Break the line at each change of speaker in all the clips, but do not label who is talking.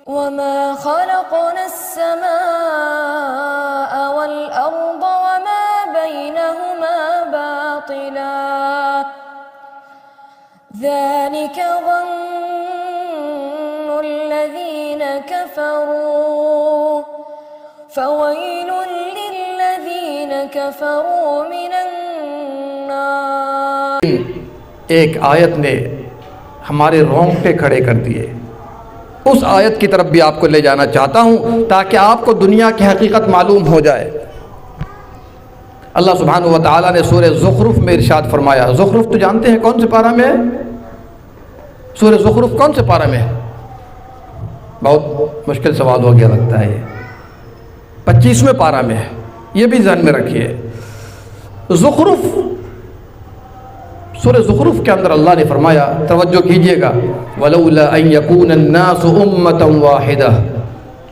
وما خلقنا السماء والأرض وما بينهما باطلا ذلك ظن الذين كفروا فويل للذين كفروا من النار۔
ایک آیت نے ہمارے رونگٹے کھڑے کر دیے۔ اس آیت کی طرف بھی آپ کو لے جانا چاہتا ہوں تاکہ آپ کو دنیا کی حقیقت معلوم ہو جائے۔ اللہ سبحانہ و تعالیٰ نے سورہ زخرف میں ارشاد فرمایا۔ زخرف تو جانتے ہیں کون سے پارہ میں ہے؟ سورہ زخرف کون سے پارہ میں ہے؟ بہت مشکل سوال ہو گیا لگتا ہے۔ یہ 25ویں پارہ میں ہے، یہ بھی ذہن میں رکھیے۔ زخرف، سورہ زخرف کے اندر اللہ نے فرمایا، توجہ کیجئے گا، وَلَوْلَا أَن يَكُونَ النَّاسُ أُمَّةً وَاحِدَةً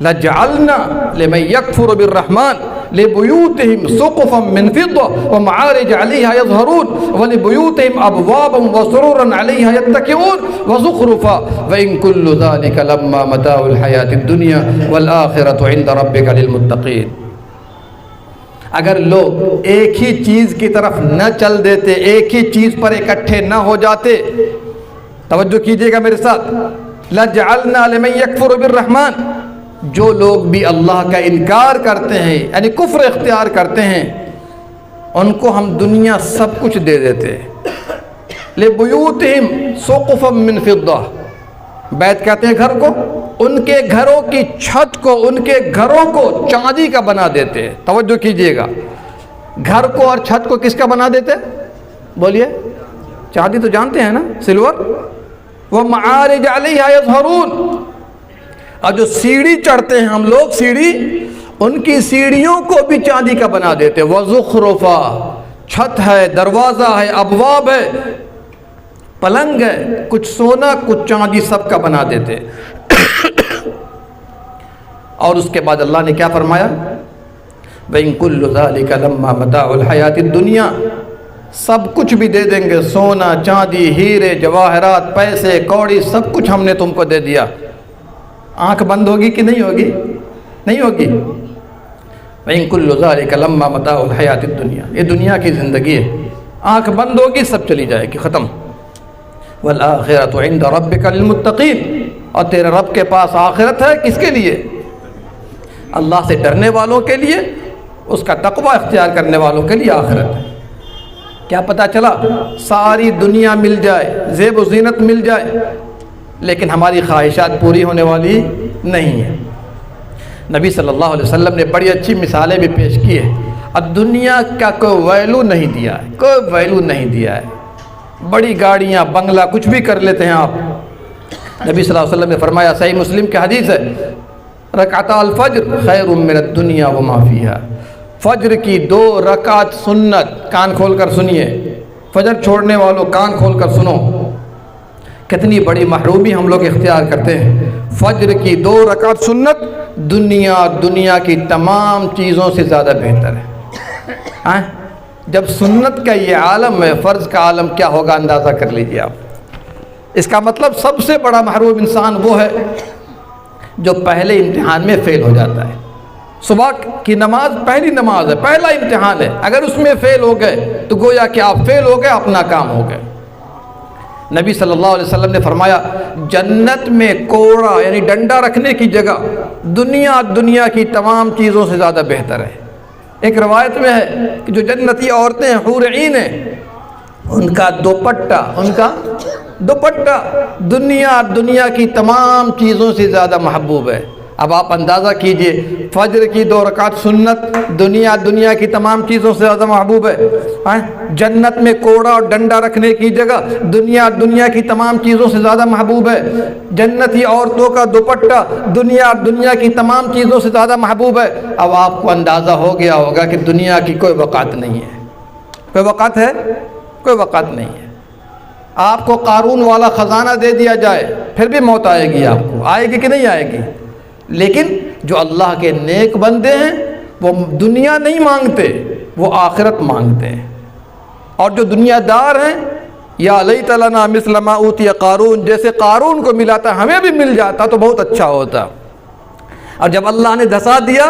لَجَعَلْنَا لِمَن يَكْفُرُ بِالرَّحْمَنِ لِبُيُوتِهِمْ سُقُفًا مِّن فِضَّةٍ وَمَعَارِجَ عَلَيْهَا يَظْهَرُونَ وَلِبُيُوتِهِمْ أَبْوَابًا وَسُرُرًا عَلَيْهَا يَتَّكِئُونَ وَزُخْرُفًا وَإِن كُلُّ ذَلِكَ لَمَّا مَتَاعُ الْحَيَاةِ الدُّنْيَا وَالْآخِرَةُ عِندَ رَبِّكَ لِلْمُتَّقِينَ۔ اگر لوگ ایک ہی چیز کی طرف نہ چل دیتے، ایک ہی چیز پر اکٹھے نہ ہو جاتے، توجہ کیجئے گا میرے ساتھ، لَجْعَلْنَا لِمَن يَكْفُرُ بِالرَّحْمَنِ، جو لوگ بھی اللہ کا انکار کرتے ہیں یعنی کفر اختیار کرتے ہیں، ان کو ہم دنیا سب کچھ دے دیتے۔ لِبُيُوتِهِمْ سُقُفًا مِّن فِضَّةٍ، بیت کہتے ہیں گھر کو، ان کے گھروں کی چھت کو، ان کے گھروں کو چاندی کا بنا دیتے۔ توجہ کیجئے گا، گھر کو اور چھت کو کس کا بنا دیتے؟ بولیے، چاندی تو جانتے ہیں نا، سلور۔ وَمَعَارِجَ عَلَيْهَا يَظْهَرُونَ، اور جو سیڑھی چڑھتے ہیں ہم لوگ، سیڑھی، ان کی سیڑھیوں کو بھی چاندی کا بنا دیتے۔ وَزُخْرُفًا، چھت ہے، دروازہ ہے، ابواب ہے، پلنگ ہے، کچھ سونا کچھ چاندی سب کا بنا دیتے۔ اور اس کے بعد اللہ نے کیا فرمایا؟ وَإِن كُلُّ ذَلِكَ لَمَّا مَتَاعُ الْحَيَاةِ الدُّنْيَا، سب کچھ بھی دے دیں گے، سونا چاندی ہیرے جواہرات پیسے کوڑی سب کچھ ہم نے تم کو دے دیا، آنکھ بند ہوگی کہ نہیں ہوگی؟ نہیں ہوگی۔ وَإِن كُلُّ ذَلِكَ لَمَّا مَتَاعُ الْحَيَاةِ الدُّنْيَا، یہ دنیا کی زندگی ہے، آنکھ بند ہوگی سب چلی جائے گی، ختم۔ وَالْآخِرَةُ عِندَ رَبِّكَ لِلْمُتَّقِينَ، اور تیرے رب کے پاس آخرت ہے کس کے لیے؟ اللہ سے ڈرنے والوں کے لیے، اس کا تقوی اختیار کرنے والوں کے لیے آخرت ہے۔ کیا پتہ چلا ساری دنیا مل جائے، زیب و زینت مل جائے، لیکن ہماری خواہشات پوری ہونے والی نہیں ہے۔ نبی صلی اللہ علیہ وسلم نے بڑی اچھی مثالیں بھی پیش کی ہے۔ اب دنیا کا کوئی ویلو نہیں دیا ہے، کوئی ویلو نہیں دیا ہے، بڑی گاڑیاں بنگلہ کچھ بھی کر لیتے ہیں آپ۔ نبی صلی اللہ علیہ وسلم نے فرمایا، صحیح مسلم کی حدیث ہے، رکعتا الفجر خیر من الدنیا وما فیہا، فجر کی 2 رکعت سنت، کان کھول کر سنیے، فجر چھوڑنے والوں کان کھول کر سنو، کتنی بڑی محرومی ہم لوگ اختیار کرتے ہیں۔ فجر کی 2 رکعت سنت دنیا کی تمام چیزوں سے زیادہ بہتر ہے۔ جب سنت کا یہ عالم ہے، فرض کا عالم کیا ہوگا اندازہ کر لیجئے آپ۔ اس کا مطلب سب سے بڑا محروم انسان وہ ہے جو پہلے امتحان میں فیل ہو جاتا ہے۔ صبح کی نماز پہلی نماز ہے، پہلا امتحان ہے، اگر اس میں فیل ہو گئے تو گویا کہ آپ فیل ہو گئے، اپنا کام ہو گئے۔ نبی صلی اللہ علیہ وسلم نے فرمایا، جنت میں کوڑا یعنی ڈنڈا رکھنے کی جگہ دنیا کی تمام چیزوں سے زیادہ بہتر ہے۔ ایک روایت میں ہے کہ جو جنتی عورتیں حور عین ہیں، ان کا دوپٹہ دنیا کی تمام چیزوں سے زیادہ محبوب ہے۔ اب آپ اندازہ کیجئے، فجر کی 2 رکعت سنت دنیا کی تمام چیزوں سے زیادہ محبوب ہے۔ جنت میں کوڑا اور ڈنڈا رکھنے کی جگہ دنیا کی تمام چیزوں سے زیادہ محبوب ہے۔ جنتی عورتوں کا دوپٹہ دنیا کی تمام چیزوں سے زیادہ محبوب ہے۔ اب آپ کو اندازہ ہو گیا ہوگا کہ دنیا کی کوئی وقت نہیں ہے۔ کوئی وقت ہے؟ کوئی وقت نہیں ہے۔ آپ کو قارون والا خزانہ دے دیا جائے پھر بھی موت آئے گی، آپ کو آئے گی کہ نہیں آئے گی؟ لیکن جو اللہ کے نیک بندے ہیں وہ دنیا نہیں مانگتے، وہ آخرت مانگتے ہیں۔ اور جو دنیا دار ہیں، یا لیت لنا مثل ما اوتی قارون، جیسے قارون کو ملا تھا ہمیں بھی مل جاتا تو بہت اچھا ہوتا۔ اور جب اللہ نے دھسا دیا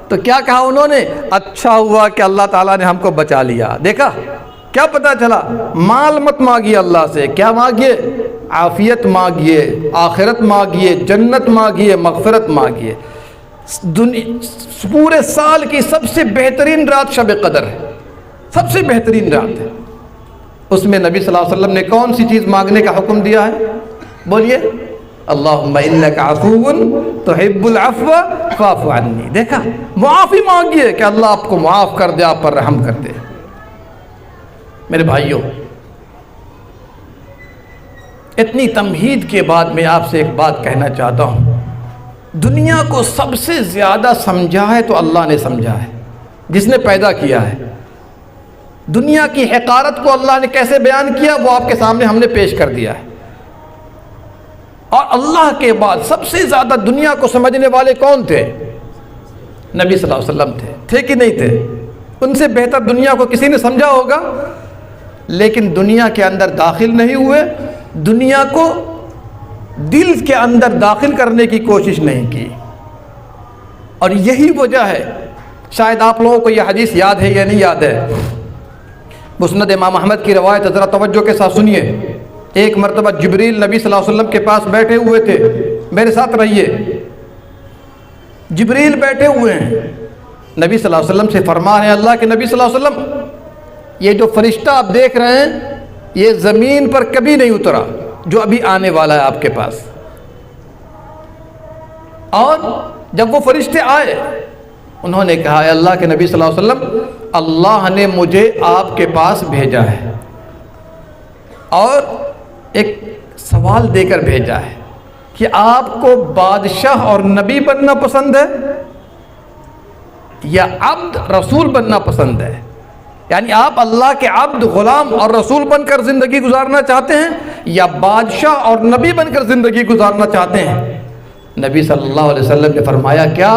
تو کیا کہا انہوں نے؟ اچھا ہوا کہ اللہ تعالیٰ نے ہم کو بچا لیا۔ دیکھا کیا پتا چلا؟ مال مت مانگیے اللہ سے، کیا مانگیے؟ عافیت مانگیے، آخرت مانگیے، جنت مانگیے، مغفرت مانگیے۔ پورے سال کی سب سے بہترین رات شب قدر ہے، سب سے بہترین رات ہے۔ اس میں نبی صلی اللہ علیہ وسلم نے کون سی چیز مانگنے کا حکم دیا ہے؟ بولیے، اللہم انک عفو تحب العفو فاعف عنی۔ دیکھا، معافی مانگیے کہ اللہ آپ کو معاف کر دے، آپ پر رحم کر دے۔ میرے بھائیوں، اتنی تمہید کے بعد میں آپ سے ایک بات کہنا چاہتا ہوں۔ دنیا کو سب سے زیادہ سمجھا ہے تو اللہ نے سمجھا ہے، جس نے پیدا کیا ہے۔ دنیا کی حقارت کو اللہ نے کیسے بیان کیا وہ آپ کے سامنے ہم نے پیش کر دیا ہے۔ اور اللہ کے بعد سب سے زیادہ دنیا کو سمجھنے والے کون تھے؟ نبی صلی اللہ علیہ وسلم تھے کہ نہیں تھے؟ ان سے بہتر دنیا کو کسی نے سمجھا ہوگا، لیکن دنیا کے اندر داخل نہیں ہوئے، دنیا کو دل کے اندر داخل کرنے کی کوشش نہیں کی۔ اور یہی وجہ ہے، شاید آپ لوگوں کو یہ حدیث یاد ہے یا نہیں یاد ہے، مسند امام احمد کی روایت، ذرا توجہ کے ساتھ سنیے۔ ایک مرتبہ جبریل نبی صلی اللہ علیہ وسلم کے پاس بیٹھے ہوئے تھے، میرے ساتھ رہیے۔ جبریل بیٹھے ہوئے ہیں، نبی صلی اللہ علیہ وسلم سے فرما رہے ہیں، اللہ کے نبی صلی اللہ علیہ وسلم، یہ جو فرشتہ آپ دیکھ رہے ہیں یہ زمین پر کبھی نہیں اترا جو ابھی آنے والا ہے آپ کے پاس۔ اور جب وہ فرشتے آئے انہوں نے کہا، اے اللہ کے نبی صلی اللہ علیہ وسلم، اللہ نے مجھے آپ کے پاس بھیجا ہے اور ایک سوال دے کر بھیجا ہے کہ آپ کو بادشاہ اور نبی بننا پسند ہے یا عبد رسول بننا پسند ہے؟ یعنی آپ اللہ کے عبد، غلام اور رسول بن کر زندگی گزارنا چاہتے ہیں یا بادشاہ اور نبی بن کر زندگی گزارنا چاہتے ہیں؟ نبی صلی اللہ علیہ وسلم نے فرمایا کیا؟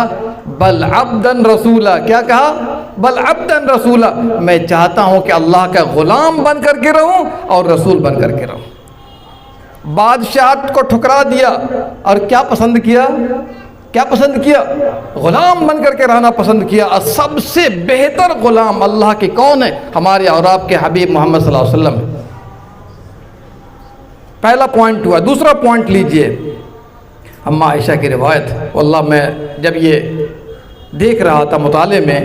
بل عبدن رسولا۔ کیا کہا؟ بل عبدن رسولا، میں چاہتا ہوں کہ اللہ کا غلام بن کر کے رہوں اور رسول بن کر کے رہوں۔ بادشاہت کو ٹھکرا دیا اور کیا پسند کیا؟ کیا پسند کیا؟ غلام بن کر کے رہنا پسند کیا۔ اور سب سے بہتر غلام اللہ کے کون ہے؟ ہمارے اور آپ کے حبیب محمد صلی اللہ علیہ وسلم۔ پہلا پوائنٹ ہوا۔ دوسرا پوائنٹ لیجئے، اماں عائشہ کی روایت، واللہ میں جب یہ دیکھ رہا تھا مطالعے میں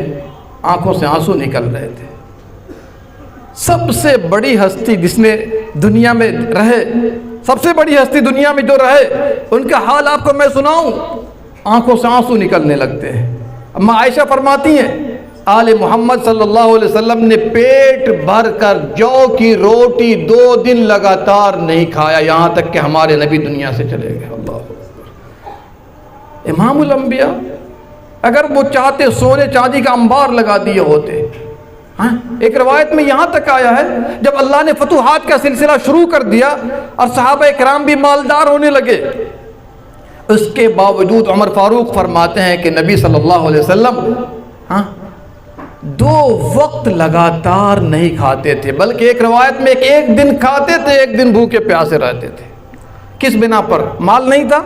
آنکھوں سے آنسو نکل رہے تھے۔ سب سے بڑی ہستی جس نے دنیا میں رہے، سب سے بڑی ہستی دنیا میں جو رہے، ان کا حال آپ کو میں سناؤں، آنکھوں سے آنسو نکلنے لگتے ہیں۔ اماں عائشہ فرماتی ہیں آل محمد صلی اللہ علیہ وسلم نے پیٹ بھر کر جو کی روٹی 2 دن لگاتار نہیں کھایا، یہاں تک کہ ہمارے نبی دنیا سے چلے گئے۔ اللہ امام الانبیاء، اگر وہ چاہتے سونے چاندی کا انبار لگا دیے ہوتے۔ ایک روایت میں یہاں تک آیا ہے جب اللہ نے فتوحات کا سلسلہ شروع کر دیا اور صحابہ کرام بھی مالدار ہونے لگے، اس کے باوجود عمر فاروق فرماتے ہیں کہ نبی صلی اللہ علیہ وسلم 2 وقت لگاتار نہیں کھاتے تھے، بلکہ ایک روایت میں ایک دن کھاتے تھے، ایک دن بھوکے پیاسے رہتے تھے۔ کس بنا پر؟ مال نہیں تھا،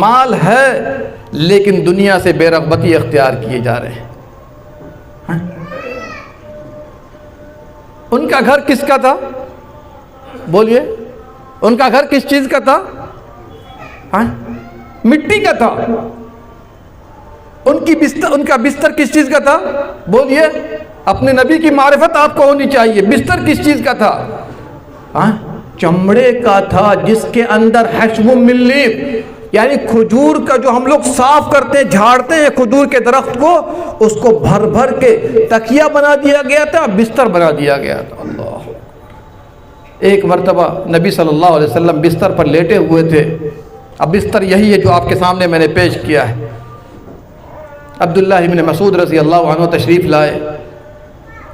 مال ہے لیکن دنیا سے بے رغبتی اختیار کیے جا رہے ہیں۔ ان کا گھر کس کا تھا؟ بولیے، ان کا گھر کس چیز کا تھا؟ مٹی کا تھا۔ ان کا بستر کس چیز کا تھا؟ بولیے، اپنے نبی کی معرفت آپ کو ہونی چاہیے۔ بستر کس چیز کا تھا؟ چمڑے کا تھا، جس کے اندر حشو من لیف، یعنی کھجور کا جو ہم لوگ صاف کرتے ہیں، جھاڑتے ہیں کھجور کے درخت کو، اس کو بھر بھر کے تکیہ بنا دیا گیا تھا، بستر بنا دیا گیا تھا۔ اللہ، ایک مرتبہ نبی صلی اللہ علیہ وسلم بستر پر لیٹے ہوئے تھے۔ اب بستر یہی ہے جو آپ کے سامنے میں نے پیش کیا ہے۔ عبداللہ ابن مسعود رضی اللہ عنہ تشریف لائے،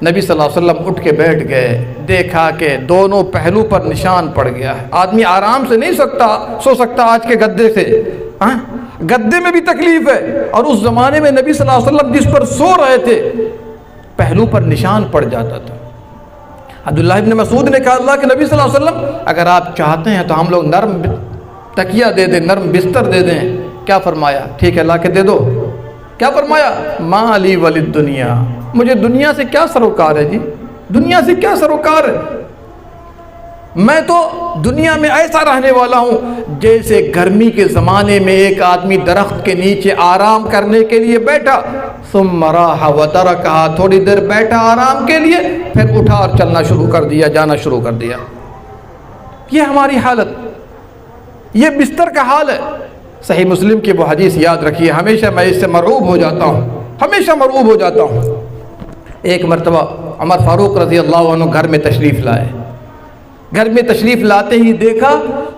نبی صلی اللہ علیہ وسلم اٹھ کے بیٹھ گئے، دیکھا کہ دونوں پہلو پر نشان پڑ گیا ہے۔ آدمی آرام سے نہیں سو سکتا آج کے گدے سے، گدے میں بھی تکلیف ہے، اور اس زمانے میں نبی صلی اللہ علیہ وسلم جس پر سو رہے تھے پہلو پر نشان پڑ جاتا تھا۔ عبداللہ ابن مسعود نے کہا، اللہ کے نبی صلی اللہ علیہ وسلم، اگر آپ چاہتے ہیں تو ہم لوگ نرم تکیہ دے دیں، نرم بستر دے دیں، کیا فرمایا؟ ٹھیک ہے لا کے دے دو. کیا فرمایا؟ مالی ولد دنیا، مجھے دنیا سے کیا سروکار ہے جی، دنیا سے کیا سروکار ہے. میں تو دنیا میں ایسا رہنے والا ہوں جیسے گرمی کے زمانے میں ایک آدمی درخت کے نیچے آرام کرنے کے لیے بیٹھا، ثم راح وترکھا، تھوڑی دیر بیٹھا آرام کے لیے، پھر اٹھا اور چلنا شروع کر دیا، جانا شروع کر دیا. یہ ہماری حالت، یہ بستر کا حال ہے. صحیح مسلم کی وہ حدیث یاد رکھیے، ہمیشہ میں اس سے مرعوب ہو جاتا ہوں، ہمیشہ مرعوب ہو جاتا ہوں. ایک مرتبہ عمر فاروق رضی اللہ عنہ گھر میں تشریف لائے. گھر میں تشریف لاتے ہی دیکھا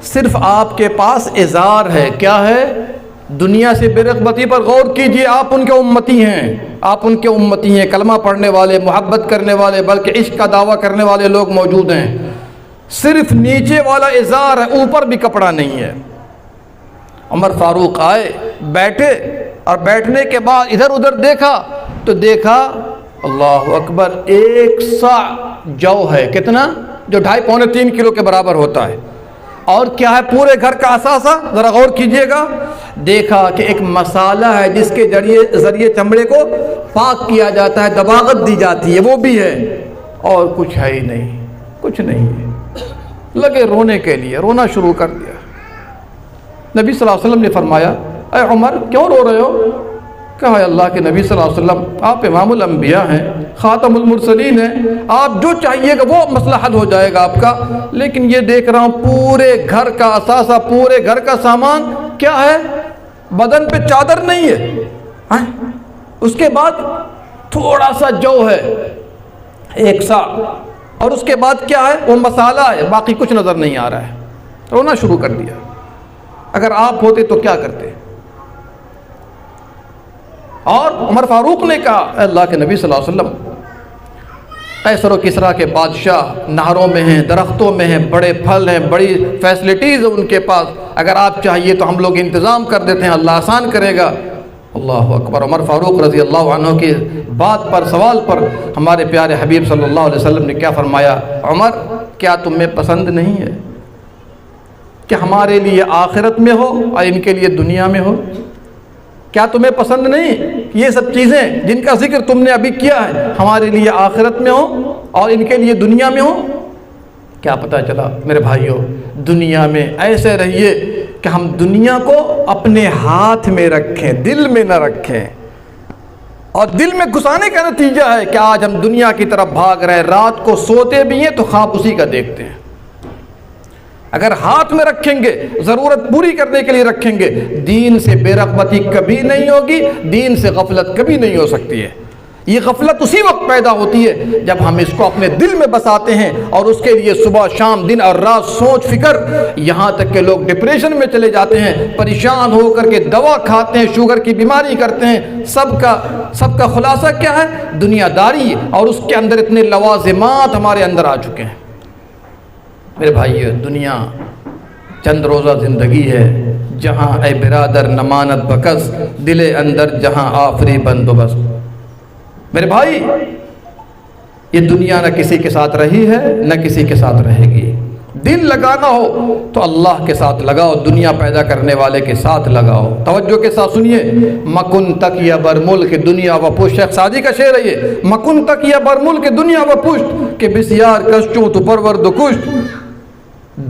صرف آپ کے پاس ازار ہے. کیا ہے؟ دنیا سے بے رغبتی پر غور کیجئے، آپ ان کے امتی ہیں، آپ ان کے امتی ہیں، کلمہ پڑھنے والے، محبت کرنے والے، بلکہ عشق کا دعویٰ کرنے والے لوگ موجود ہیں. صرف نیچے والا ازار ہے، اوپر بھی کپڑا نہیں ہے. عمر فاروق آئے، بیٹھے، اور بیٹھنے کے بعد ادھر ادھر دیکھا تو دیکھا اللہ اکبر، 1 صاع جو ہے، کتنا؟ جو 2.5 پونے 3 کلو کے برابر ہوتا ہے. اور کیا ہے؟ پورے گھر کا اثاثہ. ذرا غور کیجئے گا، دیکھا کہ ایک مسالہ ہے جس کے ذریعے چمڑے کو پاک کیا جاتا ہے، دباغت دی جاتی ہے، وہ بھی ہے. اور کچھ ہے ہی نہیں، کچھ نہیں ہے. لگے رونے کے لیے، رونا شروع کر دیا. نبی صلی اللہ علیہ وسلم نے فرمایا اے عمر کیوں رو رہے ہو؟ کہا اللہ کے نبی صلی اللہ علیہ وسلم آپ امام الانبیاء ہیں، خاتم المرسلین ہیں، آپ جو چاہیے گا وہ مسئلہ حل ہو جائے گا آپ کا، لیکن یہ دیکھ رہا ہوں پورے گھر کا اثاثہ، پورے گھر کا سامان کیا ہے؟ بدن پہ چادر نہیں ہے، اس کے بعد تھوڑا سا جو ہے 1 صاع، اور اس کے بعد کیا ہے؟ وہ مسالہ ہے، باقی کچھ نظر نہیں آ رہا ہے. رونا شروع کر دیا. اگر آپ ہوتے تو کیا کرتے؟ اور عمر فاروق نے کہا اے اللہ کے نبی صلی اللہ علیہ وسلم، قیصر و کسریٰ کے بادشاہ نہروں میں ہیں، درختوں میں ہیں، بڑے پھل ہیں، بڑی فیسلٹیز ہیں ان کے پاس، اگر آپ چاہیے تو ہم لوگ انتظام کر دیتے ہیں، اللہ آسان کرے گا. اللہ اکبر. عمر فاروق رضی اللہ عنہ کی بات پر، سوال پر ہمارے پیارے حبیب صلی اللہ علیہ وسلم نے کیا فرمایا؟ عمر کیا تمہیں پسند نہیں ہے کہ ہمارے لیے آخرت میں ہو اور ان کے لیے دنیا میں ہو؟ کیا تمہیں پسند نہیں یہ سب چیزیں جن کا ذکر تم نے ابھی کیا ہے ہمارے لیے آخرت میں ہو اور ان کے لیے دنیا میں ہو؟ کیا پتہ چلا میرے بھائیوں، دنیا میں ایسے رہیے کہ ہم دنیا کو اپنے ہاتھ میں رکھیں، دل میں نہ رکھیں. اور دل میں گھسانے کا نتیجہ ہے کہ آج ہم دنیا کی طرف بھاگ رہے ہیں، رات کو سوتے بھی ہیں تو خواب اسی کا دیکھتے ہیں. اگر ہاتھ میں رکھیں گے، ضرورت پوری کرنے کے لیے رکھیں گے، دین سے بے رغبتی کبھی نہیں ہوگی، دین سے غفلت کبھی نہیں ہو سکتی ہے. یہ غفلت اسی وقت پیدا ہوتی ہے جب ہم اس کو اپنے دل میں بساتے ہیں اور اس کے لیے صبح شام دن اور رات سوچ فکر، یہاں تک کہ لوگ ڈپریشن میں چلے جاتے ہیں، پریشان ہو کر کے دوا کھاتے ہیں، شوگر کی بیماری کرتے ہیں. سب کا خلاصہ کیا ہے؟ دنیا داری، اور اس کے اندر اتنے لوازمات ہمارے اندر آ چکے ہیں. میرے بھائیو، دنیا چند روزہ زندگی ہے، جہاں اے برادر نماند بکس، دل اندر جہاں آفری بندوبست. میرے بھائی، یہ دنیا نہ کسی کے ساتھ رہی ہے نہ کسی کے ساتھ رہے گی. دل لگانا ہو تو اللہ کے ساتھ لگاؤ، دنیا پیدا کرنے والے کے ساتھ لگاؤ. توجہ کے ساتھ سنیے، مکن تک یا بر ملک دنیا و پشت. شیخ سعدی کا شعر ہے یہ، مکن تک یا بر ملک دنیا و پشت کہ بسیار کشچوں تو پرورد و کشت.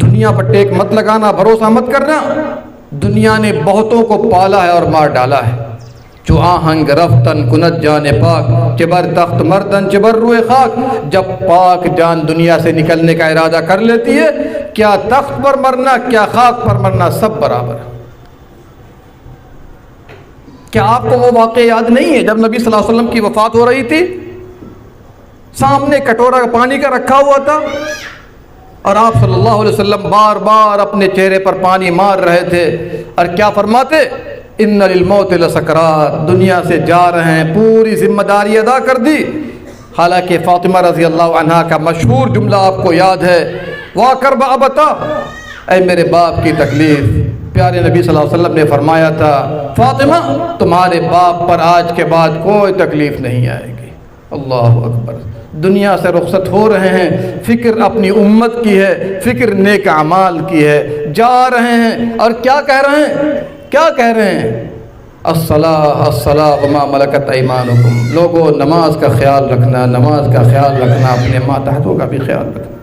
دنیا پر ٹیک مت لگانا، بھروسہ مت کرنا. دنیا نے بہتوں کو پالا ہے اور مار ڈالا ہے. جو آہنگ رفتن کنت جان پاک، چبر تخت مردن چبر روئے خاک. جب پاک جان دنیا سے نکلنے کا ارادہ کر لیتی ہے، کیا تخت پر مرنا کیا خاک پر مرنا سب برابر. کیا آپ کو وہ واقعہ یاد نہیں ہے جب نبی صلی اللہ علیہ وسلم کی وفات ہو رہی تھی؟ سامنے کٹورا پانی کا رکھا ہوا تھا اور آپ صلی اللہ علیہ وسلم بار بار اپنے چہرے پر پانی مار رہے تھے اور کیا فرماتے؟ ان للموت لسکرات، دنیا سے جا رہے ہیں، پوری ذمہ داری ادا کر دی. حالانکہ فاطمہ رضی اللہ عنہا کا مشہور جملہ آپ کو یاد ہے، وا کرب ابتا، اے میرے باپ کی تکلیف. پیارے نبی صلی اللہ علیہ وسلم نے فرمایا تھا فاطمہ تمہارے باپ پر آج کے بعد کوئی تکلیف نہیں آئے گی. اللہ اکبر. دنیا سے رخصت ہو رہے ہیں، فکر اپنی امت کی ہے، فکر نیک اعمال کی ہے. جا رہے ہیں اور کیا کہہ رہے ہیں؟ کیا کہہ رہے ہیں؟ الصلاۃ الصلاۃ وما ملکت ایمانکم، لوگوں نماز کا خیال رکھنا، نماز کا خیال رکھنا، اپنے ماتحتوں کا بھی خیال رکھنا۔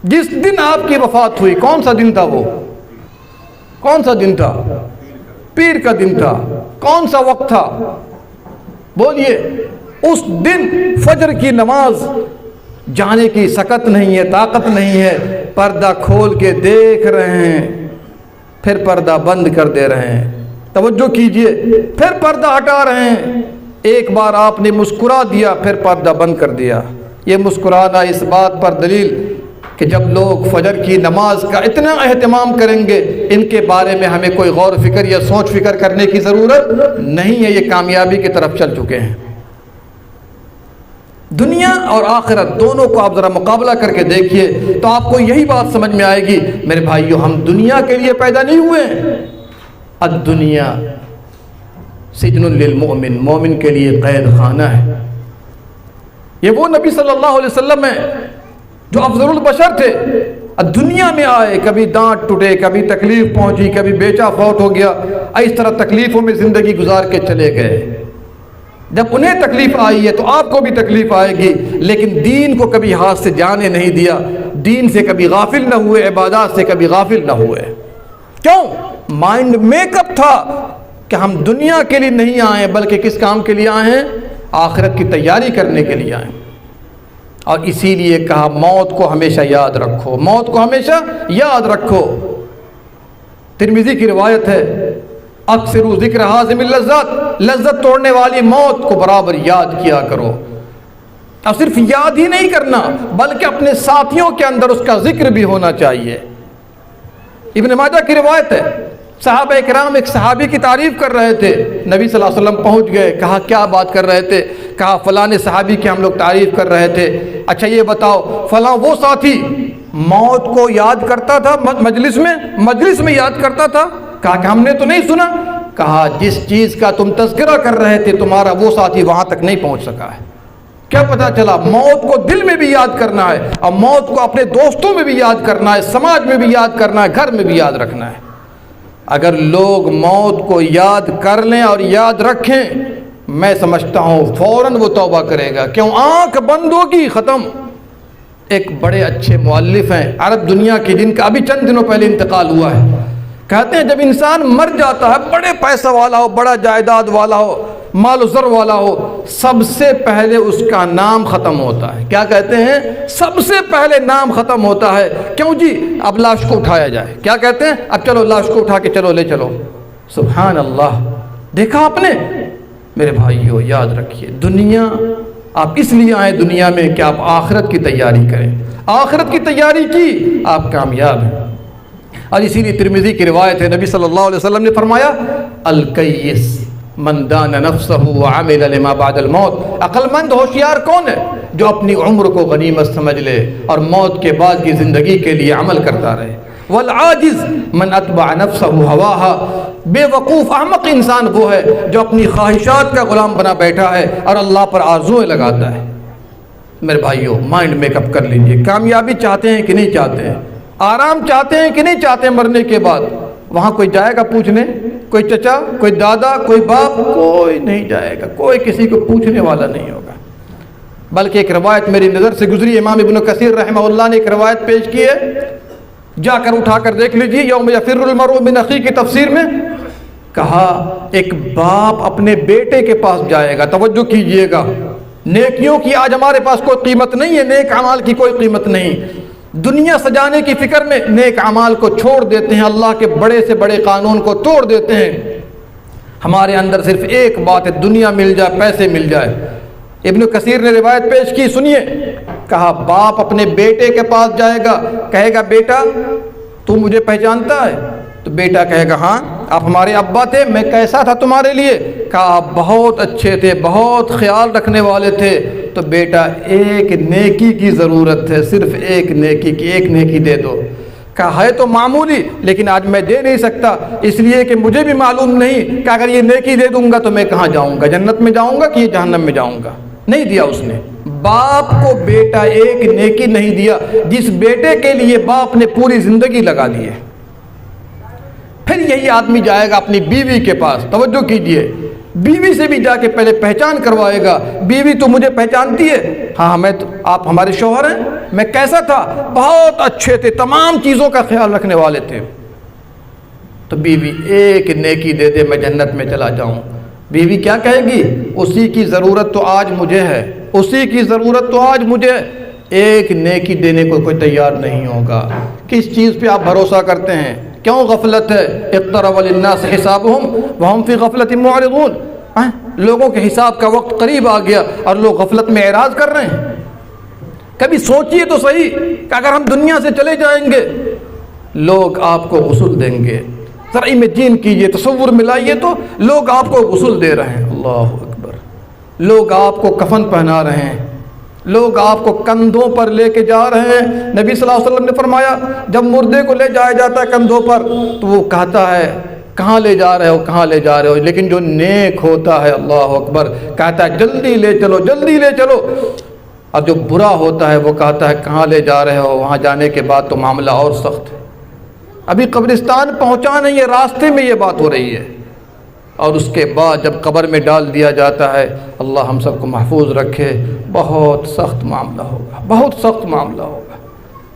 جس دن آپ کی وفات ہوئی، کون سا دن تھا وہ؟ کون سا دن تھا؟ پیر کا دن تھا۔ کون سا وقت تھا؟ بولیے۔ اس دن فجر کی نماز جانے کی سکت نہیں ہے، طاقت نہیں ہے، پردہ کھول کے دیکھ رہے ہیں، پھر پردہ بند کر دے رہے ہیں۔ توجہ کیجئے، پھر پردہ ہٹا رہے ہیں۔ ایک بار آپ نے مسکرا دیا، پھر پردہ بند کر دیا۔ یہ مسکرانا اس بات پر دلیل کہ جب لوگ فجر کی نماز کا اتنا اہتمام کریں گے، ان کے بارے میں ہمیں کوئی غور فکر یا سوچ فکر کرنے کی ضرورت نہیں ہے، یہ کامیابی کی طرف چل چکے ہیں۔ دنیا اور آخرت دونوں کو آپ ذرا مقابلہ کر کے دیکھیے تو آپ کو یہی بات سمجھ میں آئے گی، میرے بھائیو، ہم دنیا کے لیے پیدا نہیں ہوئے ہیں۔ الدنیا سجن للمؤمن، مومن کے لیے قید خانہ ہے۔ یہ وہ نبی صلی اللہ علیہ وسلم ہیں جو افضل البشر تھے، دنیا میں آئے، کبھی دانت ٹوٹے، کبھی تکلیف پہنچی، کبھی بیٹا فوت ہو گیا، اس طرح تکلیفوں میں زندگی گزار کے چلے گئے۔ جب انہیں تکلیف آئی ہے تو آپ کو بھی تکلیف آئے گی، لیکن دین کو کبھی ہاتھ سے جانے نہیں دیا، دین سے کبھی غافل نہ ہوئے، عبادات سے کبھی غافل نہ ہوئے۔ کیوں؟ مائنڈ میک اپ تھا کہ ہم دنیا کے لیے نہیں آئے بلکہ کس کام کے لیے آئے ہیں؟ آخرت کی تیاری کرنے کے لیے آئے ہیں۔ اور اسی لیے کہا موت کو ہمیشہ یاد رکھو، موت کو ہمیشہ یاد رکھو۔ ترمذی کی روایت ہے، اکثروا ذکر حازم اللذات، لذت توڑنے والی موت کو برابر یاد کیا کرو۔ اور صرف یاد ہی نہیں کرنا بلکہ اپنے ساتھیوں کے اندر اس کا ذکر بھی ہونا چاہیے۔ ابن ماجہ کی روایت ہے، صحابہ کرام ایک صحابی کی تعریف کر رہے تھے، نبی صلی اللہ علیہ وسلم پہنچ گئے، کہا کیا بات کر رہے تھے؟ کہا فلاں صحابی کی ہم لوگ تعریف کر رہے تھے۔ اچھا یہ بتاؤ، فلاں وہ ساتھی موت کو یاد کرتا تھا مجلس میں یاد کرتا تھا؟ کہا کہ ہم نے تو نہیں سنا۔ کہا جس چیز کا تم تذکرہ کر رہے تھے تمہارا وہ ساتھی وہاں تک نہیں پہنچ سکا ہے۔ کیا پتا چلا؟ موت کو دل میں بھی یاد کرنا ہے، اور موت کو اپنے دوستوں میں بھی یاد کرنا ہے، سماج میں بھی یاد کرنا ہے، گھر میں بھی یاد رکھنا ہے۔ اگر لوگ موت کو یاد کر لیں اور یاد رکھیں، میں سمجھتا ہوں فوراً وہ توبہ کرے گا۔ کیوں؟ آنکھ بند ہوگی، ختم۔ ایک بڑے اچھے مؤلف ہیں عرب دنیا کے، جن کا ابھی چند دنوں پہلے انتقال ہوا ہے، کہتے ہیں جب انسان مر جاتا ہے، بڑے پیسہ والا ہو، بڑا جائیداد والا ہو، مال و زر والا ہو، سب سے پہلے اس کا نام ختم ہوتا ہے۔ کیا کہتے ہیں؟ سب سے پہلے نام ختم ہوتا ہے۔ کیوں جی؟ اب لاش کو اٹھایا جائے۔ کیا کہتے ہیں؟ اب چلو لاش کو اٹھا کے چلو لے چلو۔ سبحان اللہ! دیکھا آپ نے؟ میرے بھائیو یاد رکھیے، دنیا آپ اس لیے آئے دنیا میں کہ آپ آخرت کی تیاری کریں۔ آخرت کی تیاری کی، آپ کامیاب ہیں۔ اور اسی لیے ترمذی کی روایت ہے، نبی صلی اللہ علیہ وسلم نے فرمایا، الکیس من دان نفسہ وعمل لما بعد الموت۔ عقل مند ہوشیار کون ہے؟ جو اپنی عمر کو غنیمت سمجھ لے اور موت کے بعد کی زندگی کے لیے عمل کرتا رہے۔ والعاجز من اتبع نفسہ ہواہا۔ بے وقوف احمق انسان وہ ہے جو اپنی خواہشات کا غلام بنا بیٹھا ہے اور اللہ پر آرزوئیں لگاتا ہے۔ میرے بھائیو مائنڈ میک اپ کر لیجئے، کامیابی چاہتے ہیں کہ نہیں چاہتے ہیں؟ آرام چاہتے ہیں کہ نہیں چاہتے ہیں؟ مرنے کے بعد وہاں کوئی جائے گا پوچھنے؟ کوئی چچا، کوئی دادا، کوئی باپ؟ کوئی نہیں جائے گا، کوئی کسی کو پوچھنے والا نہیں ہوگا۔ بلکہ ایک روایت میری نظر سے گزری، امام ابن کثیر رحمہ اللہ نے ایک روایت پیش کی ہے، جا کر اٹھا کر دیکھ لیجیے، یوم یفر المرء من اخیہ کی تفسیر میں کہا ایک باپ اپنے بیٹے کے پاس جائے گا۔ توجہ کیجئے گا، نیکیوں کی آج ہمارے پاس کوئی قیمت نہیں ہے، نیک اعمال کی کوئی قیمت نہیں۔ دنیا سجانے کی فکر میں نیک اعمال کو چھوڑ دیتے ہیں، اللہ کے بڑے سے بڑے قانون کو توڑ دیتے ہیں۔ ہمارے اندر صرف ایک بات ہے، دنیا مل جائے، پیسے مل جائے۔ ابن کثیر نے روایت پیش کی، سنیے، کہا باپ اپنے بیٹے کے پاس جائے گا، کہے گا بیٹا تو مجھے پہچانتا ہے؟ تو بیٹا کہے گا ہاں، آپ ہمارے ابا تھے، میں کیسا تھا تمہارے لیے؟ کہا آپ بہت اچھے تھے، بہت خیال رکھنے والے تھے۔ تو بیٹا ایک نیکی کی ضرورت ہے، صرف ایک نیکی کی، ایک نیکی دے دو۔ کہا ہے تو معمولی، لیکن آج میں دے نہیں سکتا، اس لیے کہ مجھے بھی معلوم نہیں کہ اگر یہ نیکی دے دوں گا تو میں کہاں جاؤں گا، جنت میں جاؤں گا کہ یہ جہنم میں جاؤں گا؟ نہیں دیا اس نے۔ باپ کو بیٹا ایک نیکی نہیں دیا جس بیٹے کے لیے باپ نے پوری زندگی لگا دی ہے۔ پھر یہی آدمی جائے گا اپنی بیوی کے پاس، توجہ کیجئے، بیوی سے بھی جا کے پہلے پہچان کروائے گا، بیوی تو مجھے پہچانتی ہے؟ ہاں میں تو، آپ ہمارے شوہر ہیں، میں کیسا تھا؟ بہت اچھے تھے، تمام چیزوں کا خیال رکھنے والے تھے۔ تو بیوی ایک نیکی دے دے میں جنت میں چلا جاؤں، بیوی کیا کہے گی؟ اسی کی ضرورت تو آج مجھے ہے، اسی کی ضرورت تو آج مجھے، ایک نیکی دینے کو کوئی تیار نہیں ہوگا۔ کس چیز پہ آپ بھروسہ کرتے ہیں؟ کیوں غفلت ہے؟ اقترب للناس حسابهم وهم فی غفلۃ معرضون، لوگوں کے حساب کا وقت قریب آ گیا اور لوگ غفلت میں اعراض کر رہے ہیں۔ کبھی سوچئے تو صحیح کہ اگر ہم دنیا سے چلے جائیں گے، لوگ آپ کو غسل دیں گے، ذرا امیجین کیجئے، تصور ملائیے تو، لوگ آپ کو غسل دے رہے ہیں، اللہ اکبر، لوگ آپ کو کفن پہنا رہے ہیں، لوگ آپ کو کندھوں پر لے کے جا رہے ہیں۔ نبی صلی اللہ علیہ وسلم نے فرمایا جب مردے کو لے جایا جاتا ہے کندھوں پر تو وہ کہتا ہے کہاں لے جا رہے ہو، کہاں لے جا رہے ہو، لیکن جو نیک ہوتا ہے، اللہ اکبر، کہتا ہے جلدی لے چلو، جلدی لے چلو، اور جو برا ہوتا ہے وہ کہتا ہے کہاں لے جا رہے ہو، وہاں جانے کے بعد تو معاملہ اور سخت ہے، ابھی قبرستان پہنچا نہیں ہے، راستے میں یہ بات ہو رہی ہے، اور اس کے بعد جب قبر میں ڈال دیا جاتا ہے، اللہ ہم سب کو محفوظ رکھے، بہت سخت معاملہ ہوگا، بہت سخت معاملہ ہوگا۔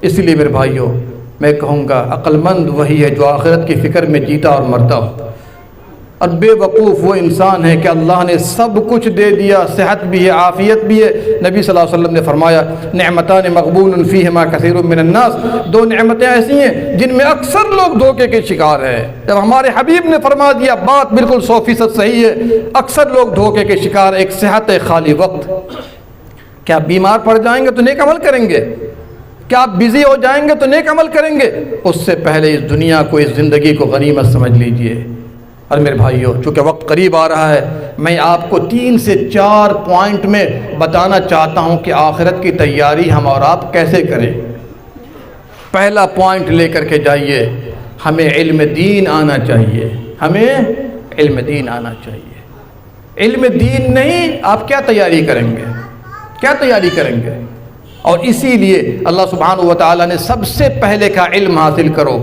اس لیے میرے بھائیوں میں کہوں گا عقل مند وہی ہے جو آخرت کی فکر میں جیتا اور مرتا ہو، اور بے وقوف وہ انسان ہے کہ اللہ نے سب کچھ دے دیا، صحت بھی ہے، عافیت بھی ہے۔ نبی صلی اللہ علیہ وسلم نے فرمایا نعمتان مغبون فیہما کثیر من الناس، دو نعمتیں ایسی ہیں جن میں اکثر لوگ دھوکے کے شکار ہیں۔ جب ہمارے حبیب نے فرما دیا بات بالکل 100% صحیح ہے، اکثر لوگ دھوکے کے شکار، ایک صحت، ایک خالی وقت۔ کیا بیمار پڑ جائیں گے تو نیک عمل کریں گے؟ کیا آپ بزی ہو جائیں گے تو نیک عمل کریں گے؟ اس سے پہلے اس دنیا کو، اس زندگی کو غنیمت سمجھ لیجئے۔ اور میرے بھائیوں چونکہ وقت قریب آ رہا ہے، میں آپ کو 3 سے 4 پوائنٹ میں بتانا چاہتا ہوں کہ آخرت کی تیاری ہم اور آپ کیسے کریں۔ پہلا پوائنٹ لے کر کے جائیے، ہمیں علم دین آنا چاہیے، ہمیں علم دین آنا چاہیے۔ علم دین نہیں، آپ کیا تیاری کریں گے؟ کیا تیاری کریں گے؟ اور اسی لیے اللہ سبحانہ و تعالیٰ نے سب سے پہلے کہا علم حاصل کرو۔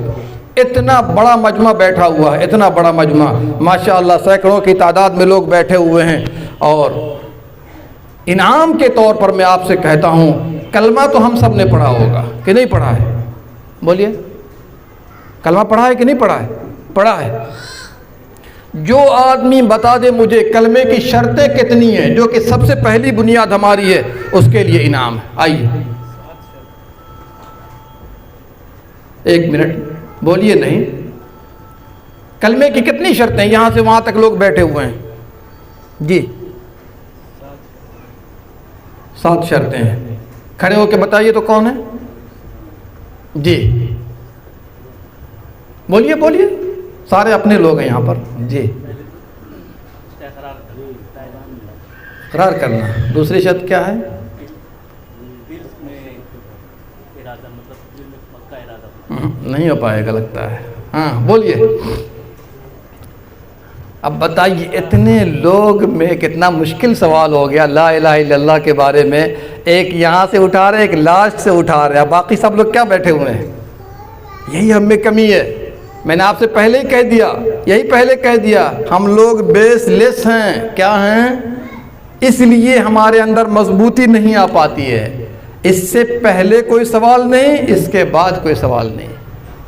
اتنا بڑا مجمع بیٹھا ہوا ہے، اتنا بڑا مجمع، ماشاءاللہ سینکڑوں کی تعداد میں لوگ بیٹھے ہوئے ہیں، اور انعام کے طور پر میں آپ سے کہتا ہوں کلمہ تو ہم سب نے پڑھا ہوگا کہ نہیں پڑھا ہے؟ بولیے، کلمہ پڑھا ہے کہ نہیں پڑھا ہے؟ پڑھا ہے۔ جو آدمی بتا دے مجھے کلمے کی شرطیں کتنی ہیں، جو کہ سب سے پہلی بنیاد ہماری ہے، اس کے لیے انعام ہے۔ آئیے، ایک منٹ بولیے، نہیں، کلمے کی کتنی شرطیں ہیں؟ یہاں سے وہاں تک لوگ بیٹھے ہوئے ہیں جی، 7 شرطیں ہیں، کھڑے ہو کے بتائیے تو کون ہے جی؟ بولیے بولیے، سارے اپنے لوگ ہیں یہاں پر جی۔ اقرار کرنا، دوسری شرط کیا ہے؟ نہیں ہو پائے گا لگتا ہے، ہاں بولیے۔ اب بتائیے اتنے لوگ میں کتنا مشکل سوال ہو گیا لا الہ الا اللہ کے بارے میں، ایک یہاں سے اٹھا رہے، ایک لاسٹ سے اٹھا رہے، باقی سب لوگ کیا بیٹھے ہوئے ہیں؟ یہی ہم میں کمی ہے۔ میں نے آپ سے پہلے ہی کہہ دیا، یہی پہلے کہہ دیا، ہم لوگ بیس لیس ہیں۔ کیا ہیں؟ اس لیے ہمارے اندر مضبوطی نہیں آ پاتی ہے۔ اس سے پہلے کوئی سوال نہیں، اس کے بعد کوئی سوال نہیں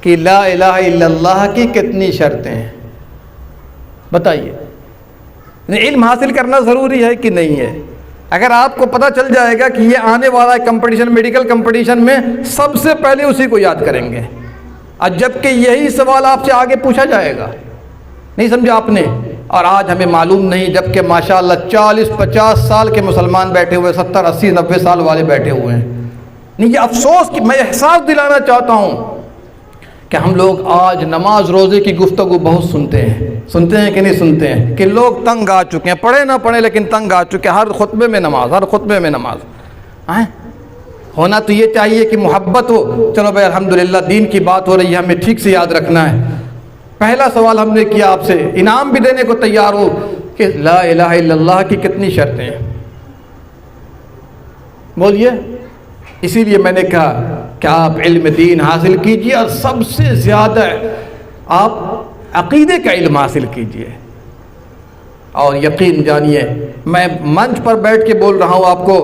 کہ لا الہ الا اللہ کی کتنی شرطیں ہیں، بتائیے۔ علم حاصل کرنا ضروری ہے کہ نہیں ہے؟ اگر آپ کو پتہ چل جائے گا کہ یہ آنے والا ہے کمپٹیشن، میڈیکل کمپٹیشن میں سب سے پہلے اسی کو یاد کریں گے، اور جبکہ یہی سوال آپ سے آگے پوچھا جائے گا، نہیں سمجھا آپ نے؟ اور آج ہمیں معلوم نہیں، جبکہ ماشاءاللہ 40-50 سال کے مسلمان بیٹھے ہوئے، 70, 80, 90 سال والے بیٹھے ہوئے ہیں۔ نہیں، یہ افسوس کہ میں احساس دلانا چاہتا ہوں کہ ہم لوگ آج نماز روزے کی گفتگو بہت سنتے ہیں کہ نہیں سنتے ہیں؟ کہ لوگ تنگ آ چکے ہیں، پڑھے نہ پڑھے لیکن تنگ آ چکے ہیں، ہر خطبے میں نماز، ہر خطبے میں نماز۔ ہونا تو یہ چاہیے کہ محبت ہو، چلو بھائی الحمدللہ دین کی بات ہو رہی ہے، ہمیں ٹھیک سے یاد رکھنا ہے۔ پہلا سوال ہم نے کیا آپ سے، انعام بھی دینے کو تیار ہو کہ لا الہ الا اللہ کی کتنی شرطیں ہیں، بولیے۔ اسی لیے میں نے کہا کہ آپ علم دین حاصل کیجیے، اور سب سے زیادہ آپ عقیدے کا علم حاصل کیجئے. اور یقین جانیے میں منچ پر بیٹھ کے بول رہا ہوں آپ کو،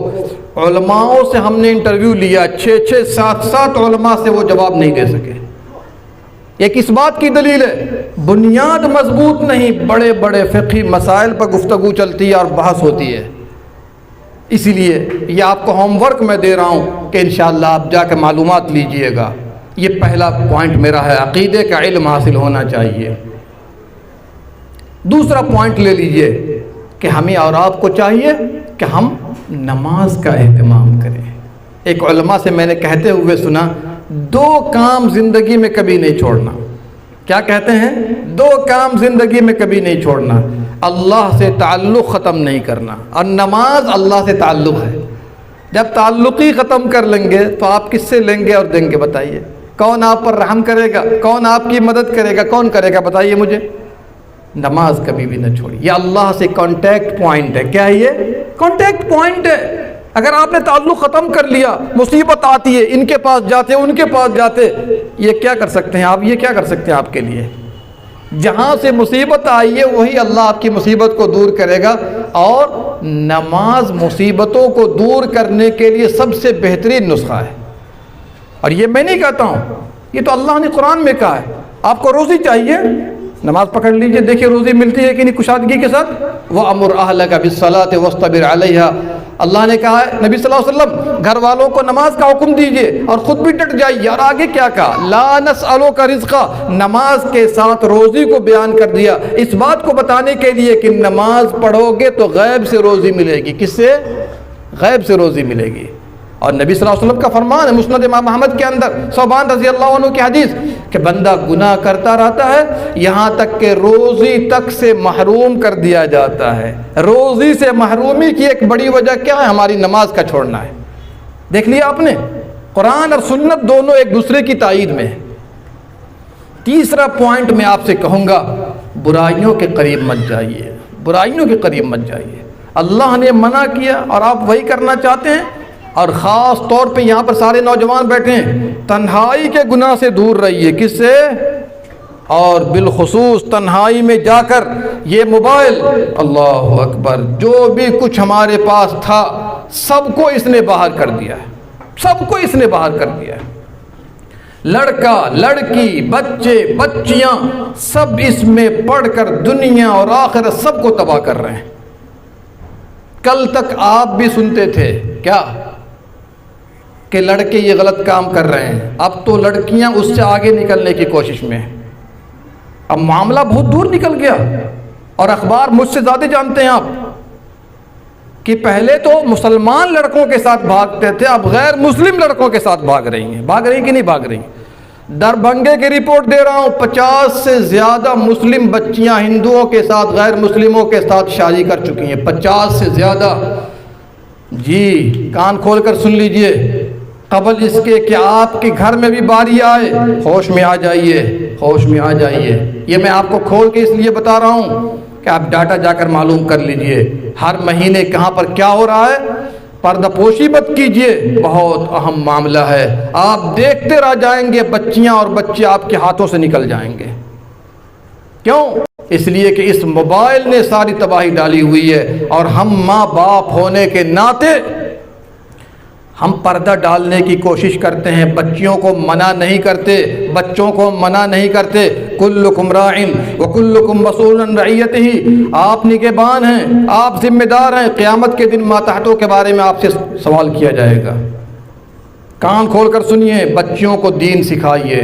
علماءوں سے ہم نے انٹرویو لیا، 6 7 علماء سے وہ جواب نہیں دے سکے. یہ کس بات کی دلیل ہے؟ بنیاد مضبوط نہیں، بڑے بڑے فقہی مسائل پر گفتگو چلتی ہے اور بحث ہوتی ہے. اسی لیے یہ آپ کو ہوم ورک میں دے رہا ہوں کہ انشاءاللہ آپ جا کے معلومات لیجئے گا. یہ پہلا پوائنٹ میرا ہے، عقیدے کا علم حاصل ہونا چاہیے. دوسرا پوائنٹ لے لیجئے کہ ہمیں اور آپ کو چاہیے کہ ہم نماز کا اہتمام کریں. ایک علماء سے میں نے کہتے ہوئے سنا، 2 کام زندگی میں کبھی نہیں چھوڑنا. کیا کہتے ہیں؟ 2 کام زندگی میں کبھی نہیں چھوڑنا. اللہ سے تعلق ختم نہیں کرنا، اور نماز اللہ سے تعلق ہے. جب تعلق ہی ختم کر لیں گے تو آپ کس سے لیں گے اور دیں گے؟ بتائیے کون آپ پر رحم کرے گا؟ کون آپ کی مدد کرے گا؟ کون کرے گا؟ بتائیے مجھے. نماز کبھی بھی نہ چھوڑی. یہ اللہ سے کانٹیکٹ پوائنٹ ہے. کیا ہے یہ؟ کانٹیکٹ پوائنٹ ہے. اگر آپ نے تعلق ختم کر لیا، مصیبت آتی ہے، ان کے پاس جاتے، ان کے پاس جاتے، یہ کیا کر سکتے ہیں آپ؟ یہ کیا کر سکتے ہیں آپ کے لیے؟ جہاں سے مصیبت آئی ہے وہی اللہ آپ کی مصیبت کو دور کرے گا. اور نماز مصیبتوں کو دور کرنے کے لیے سب سے بہترین نسخہ ہے. اور یہ میں نہیں کہتا ہوں، یہ تو اللہ نے قرآن میں کہا ہے. آپ کو روزی چاہیے، نماز پکڑ لیجئے، دیکھیے روزی ملتی ہے کہ نہیں کشادگی کے ساتھ. وَأَمُرْ أَهْلَكَ بِالصَّلَاةِ وَاصْطَبِرْ عَلَيْهَا. اللہ نے کہا ہے نبی صلی اللہ علیہ وسلم گھر والوں کو نماز کا حکم دیجئے اور خود بھی ڈٹ جائیے. اور آگے کیا کہا؟ لَا نَسْأَلُكَ رِزْقًا. نماز کے ساتھ روزی کو بیان کر دیا، اس بات کو بتانے کے لیے کہ نماز پڑھو گے تو غیب سے روزی ملے گی. کس سے؟ غیب سے روزی ملے گی. اور نبی صلی اللہ علیہ وسلم کا فرمان ہے مسند امام احمد کے اندر، ثوبان رضی اللہ عنہ کی حدیث، کہ بندہ گناہ کرتا رہتا ہے یہاں تک کہ روزی تک سے محروم کر دیا جاتا ہے. روزی سے محرومی کی ایک بڑی وجہ کیا ہے؟ ہماری نماز کا چھوڑنا ہے. دیکھ لیا آپ نے، قرآن اور سنت دونوں ایک دوسرے کی تائید میں ہے. تیسرا پوائنٹ میں آپ سے کہوں گا، برائیوں کے قریب مت جائیے. برائیوں کے قریب مت جائیے. اللہ نے منع کیا اور آپ وہی کرنا چاہتے ہیں. اور خاص طور پہ یہاں پر سارے نوجوان بیٹھے ہیں، تنہائی کے گناہ سے دور رہیے. کس سے؟ اور بالخصوص تنہائی میں جا کر یہ موبائل، اللہ اکبر، جو بھی کچھ ہمارے پاس تھا سب کو اس نے باہر کر دیا ہے. سب کو اس نے باہر کر دیا ہے. لڑکا لڑکی بچے بچیاں سب اس میں پڑھ کر دنیا اور آخرت سب کو تباہ کر رہے ہیں. کل تک آپ بھی سنتے تھے کیا کہ لڑکے یہ غلط کام کر رہے ہیں، اب تو لڑکیاں اس سے آگے نکلنے کی کوشش میں ہیں. اب معاملہ بہت دور نکل گیا. اور اخبار مجھ سے زیادہ جانتے ہیں آپ کہ پہلے تو مسلمان لڑکوں کے ساتھ بھاگتے تھے، اب غیر مسلم لڑکوں کے ساتھ بھاگ رہی ہیں. بھاگ رہی ہیں کہ نہیں بھاگ رہی ہیں؟ دربھنگے کی رپورٹ دے رہا ہوں، 50 سے زیادہ مسلم بچیاں ہندوؤں کے ساتھ غیر مسلموں کے ساتھ شادی کر چکی ہیں. 50 سے زیادہ. جی کان کھول کر سن لیجئے، قبل اس کے کہ آپ کے گھر میں بھی باری آئے، ہوش میں آ جائیے، ہوش میں آ جائیے. یہ میں آپ کو کھول کے اس لیے بتا رہا ہوں کہ آپ ڈاٹا جا کر معلوم کر لیجئے ہر مہینے کہاں پر کیا ہو رہا ہے. پردہ پوشی مت کیجئے، بہت اہم معاملہ ہے. آپ دیکھتے رہ جائیں گے، بچیاں اور بچے آپ کے ہاتھوں سے نکل جائیں گے. کیوں؟ اس لیے کہ اس موبائل نے ساری تباہی ڈالی ہوئی ہے. اور ہم ماں باپ ہونے کے ناطے ہم پردہ ڈالنے کی کوشش کرتے ہیں، بچیوں کو منع نہیں کرتے، بچوں کو منع نہیں کرتے. کلکم راعٍ وکلکم مسئول عن رعیتہ. آپ نگہبان ہیں، آپ ذمہ دار ہیں. قیامت کے دن ماتحتوں کے بارے میں آپ سے سوال کیا جائے گا. کان کھول کر سنیے، بچیوں کو دین سکھائیے،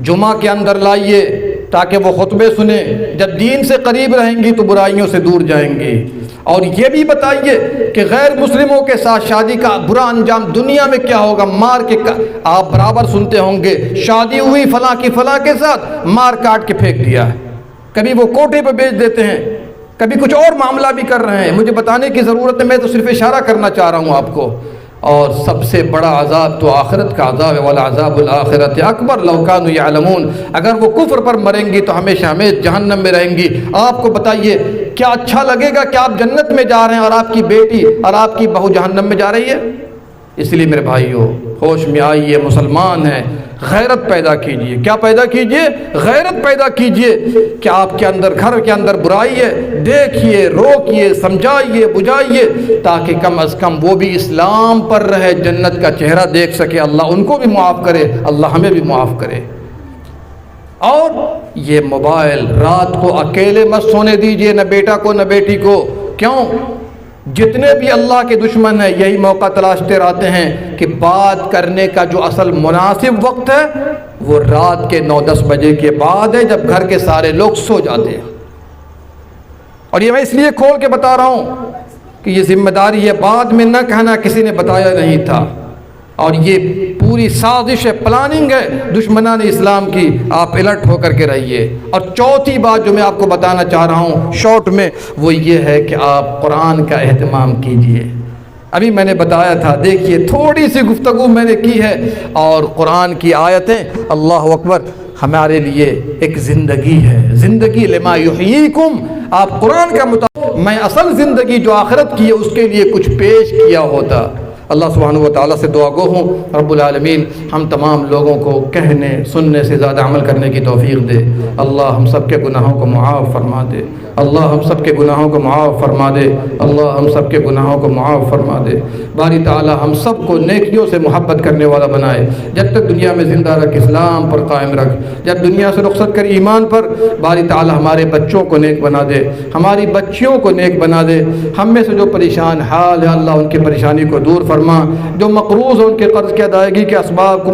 جمعہ کے اندر لائیے تاکہ وہ خطبے سنیں. جب دین سے قریب رہیں گی تو برائیوں سے دور جائیں گی. اور یہ بھی بتائیے کہ غیر مسلموں کے ساتھ شادی کا برا انجام دنیا میں کیا ہوگا. مار کے آپ برابر سنتے ہوں گے، شادی ہوئی فلاں کی فلاں کے ساتھ، مار کاٹ کے پھینک دیا ہے. کبھی وہ کوٹے پہ بیچ دیتے ہیں، کبھی کچھ اور معاملہ بھی کر رہے ہیں. مجھے بتانے کی ضرورت ہے، میں تو صرف اشارہ کرنا چاہ رہا ہوں آپ کو. اور سب سے بڑا عذاب تو آخرت کا عذاب ہے. وَالْعَذَابُ الْآخِرَةِ أَكْبَرُ لَوْ كَانُوا يَعْلَمُونَ. اگر وہ کفر پر مریں گی تو ہمیشہ ہمیشہ جہنم میں رہیں گی. آپ کو بتائیے کیا اچھا لگے گا کہ آپ جنت میں جا رہے ہیں اور آپ کی بیٹی اور آپ کی بہو جہنم میں جا رہی ہے؟ اس لیے میرے بھائیو ہوش میں آئیے، مسلمان ہیں، غیرت پیدا کیجئے. کیا پیدا کیجئے؟ غیرت پیدا کیجئے کہ آپ کے اندر گھر کے اندر برائی ہے، دیکھیے، روکیے، سمجھائیے، بجھائیے، تاکہ کم از کم وہ بھی اسلام پر رہے، جنت کا چہرہ دیکھ سکے. اللہ ان کو بھی معاف کرے، اللہ ہمیں بھی معاف کرے. اور یہ موبائل رات کو اکیلے مت سونے دیجئے، نہ بیٹا کو نہ بیٹی کو. کیوں؟ جتنے بھی اللہ کے دشمن ہیں یہی موقع تلاشتے رہتے ہیں کہ بات کرنے کا جو اصل مناسب وقت ہے وہ رات کے 9-10 بجے کے بعد ہے، جب گھر کے سارے لوگ سو جاتے ہیں. اور یہ میں اس لیے کھول کے بتا رہا ہوں کہ یہ ذمہ داری ہے، بعد میں نہ کہنا کسی نے بتایا نہیں تھا. اور یہ پوری سازش ہے، پلاننگ ہے دشمنان اسلام کی. آپ الرٹ ہو کر کے رہیے. اور چوتھی بات جو میں آپ کو بتانا چاہ رہا ہوں شارٹ میں، وہ یہ ہے کہ آپ قرآن کا اہتمام کیجئے. ابھی میں نے بتایا تھا، دیکھیے تھوڑی سی گفتگو میں نے کی ہے، اور قرآن کی آیتیں، اللہ اکبر، ہمارے لیے ایک زندگی ہے. زندگی لما یحییکم. آپ قرآن کا مطابق میں اصل زندگی جو آخرت کی ہے اس کے لیے کچھ پیش کیا ہوتا. اللہ سبحانہ و تعالیٰ سے دعا گو ہوں رب العالمین ہم تمام لوگوں کو کہنے سننے سے زیادہ عمل کرنے کی توفیق دے. اللہ ہم سب کے گناہوں کو معاف فرما دے. اللہ ہم سب کے گناہوں کو معاف فرما دے. اللہ ہم سب کے گناہوں کو معاف فرما دے. باری تعالیٰ ہم سب کو نیکیوں سے محبت کرنے والا بنائے. جب تک دنیا میں زندہ رکھ اسلام پر قائم رکھ. جب دنیا سے رخصت کر ایمان پر، باری تعالیٰ ہمارے بچوں کو نیک بنا دے، ہماری بچیوں کو نیک بنا دے. ہم میں سے جو پریشان حال ہے اللہ ان کی پریشانی کو دور فرما. جو مقروض ہیں ان کے قرض کی ادائیگی کے اسباب کو